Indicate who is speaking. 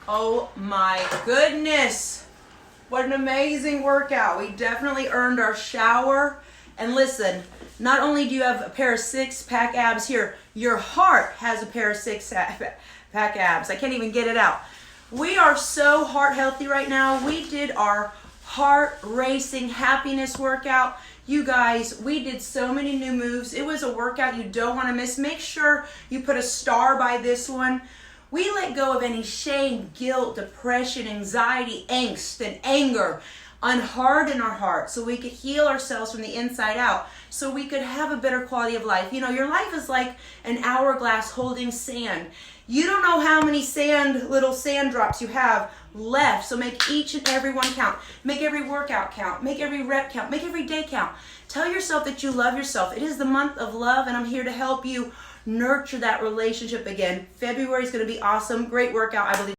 Speaker 1: Oh my goodness. What an amazing workout. We definitely earned our shower. And listen, not only do you have a pair of six-pack abs here, your heart has a pair of six-pack abs. I can't even get it out. We are so heart healthy right now. We did our heart racing happiness workout. You guys, we did so many new moves. It was a workout you don't want to miss. Make sure you put a star by this one. We let go of any shame, guilt, depression, anxiety, angst, and anger, unharden our heart so we could heal ourselves from the inside out, so we could have a better quality of life. You know, your life is like an hourglass holding sand. You don't know how many little sand drops you have left, so make each and every one count. Make every workout count. Make every rep count. Make every day count. Tell yourself that you love yourself. It is the month of love, and I'm here to help you nurture that relationship again. February is going to be awesome. Great workout, I believe.